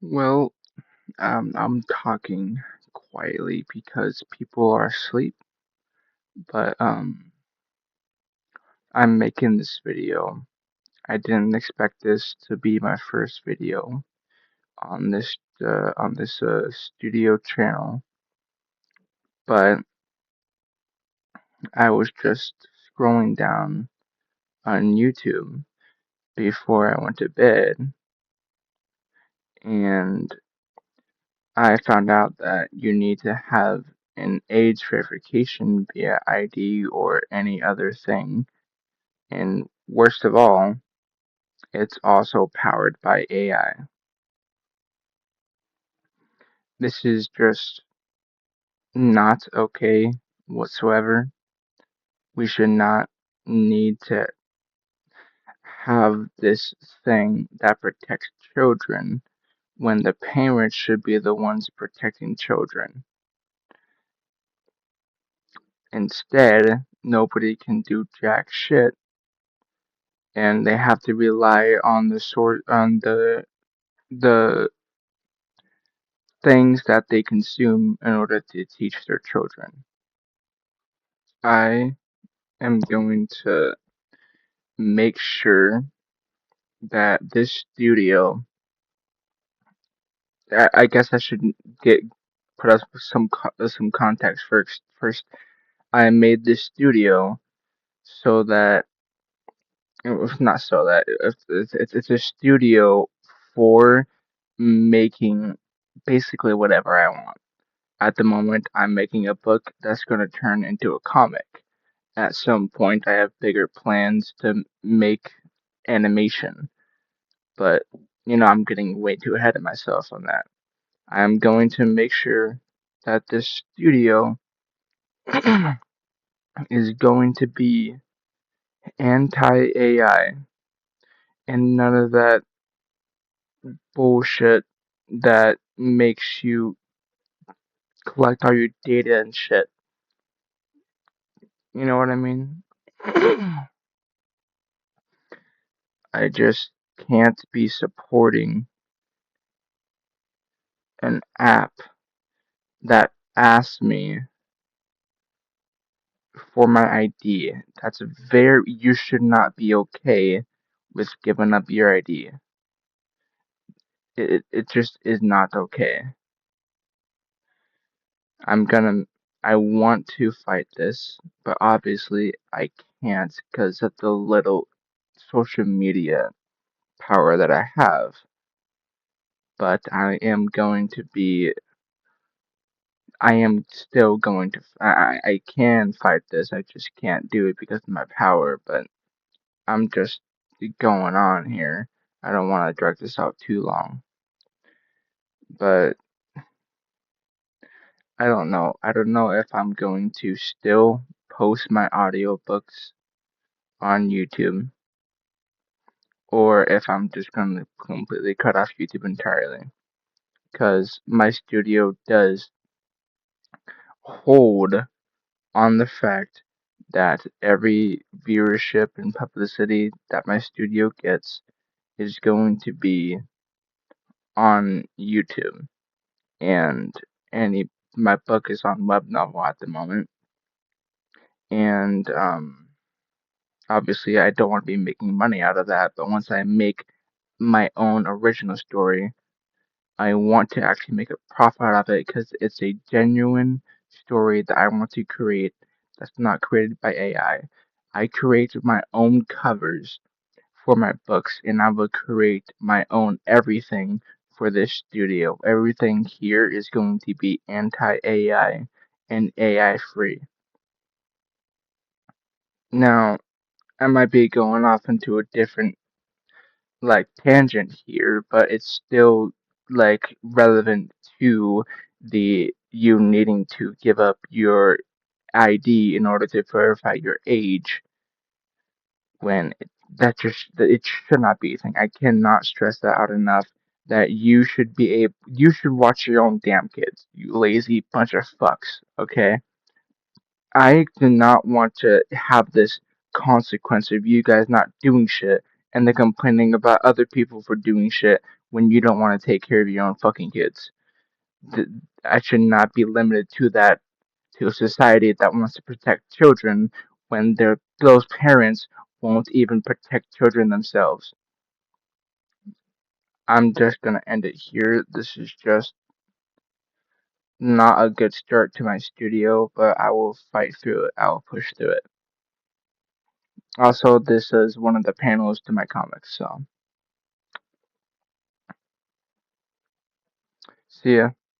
Well, I'm talking quietly because people are asleep, but I'm making this video. I didn't expect this to be my first video on this studio channel, but I was just scrolling down on YouTube before I went to bed, and I found out that you need to have an age verification via ID or any other thing. And worst of all, it's also powered by AI. This is just not okay whatsoever. We should not need to have this thing that protects children when the parents should be the ones protecting children. Instead, nobody can do jack shit and they have to rely on the things that they consume in order to teach their children. I am going to make sure that this studio. I guess I should get put us some context first. First, I made this studio so that not so that it's a studio for making basically whatever I want. At the moment, I'm making a book that's going to turn into a comic. At some point, I have bigger plans to make animation, but I'm getting way too ahead of myself on that. I'm going to make sure that this studio is going to be anti AI and none of that bullshit that makes you collect all your data and shit. You know what I mean? I just can't be supporting an app that asks me for my ID. You should not be okay with giving up your ID. It just is not okay. I'm gonna, I want to fight this, but obviously I can't because of the little social media power that I have. But I am still going to, I can fight this, I just can't do it because of my power, but I'm just going on here. I don't want to drag this out too long. But I don't know. I don't know if I'm going to still post my audiobooks on YouTube or if I'm just going to completely cut off YouTube entirely. Because my studio does hold on the fact that every viewership and publicity that my studio gets is going to be on YouTube. And any my book is on web novel at the moment. And obviously I don't want to be making money out of that, but once I make my own original story, I want to actually make a profit out of it because it's a genuine story that I want to create that's not created by AI. I create my own covers for my books and I will create my own everything for this studio. Everything here is going to be anti AI and AI free. Now, I might be going off into a different tangent here, but it's still relevant to the you needing to give up your ID in order to verify your age when it should not be a thing. I cannot stress that out enough that you should watch your own damn kids, you lazy bunch of fucks, okay? I do not want to have this consequence of you guys not doing shit and then complaining about other people for doing shit when you don't want to take care of your own fucking kids. That should not be limited to that, to a society that wants to protect children when those parents won't even protect children themselves. I'm just gonna end it here. This is just not a good start to my studio, but I will fight through it. I'll push through it. Also, this is one of the panels to my comics, so see ya.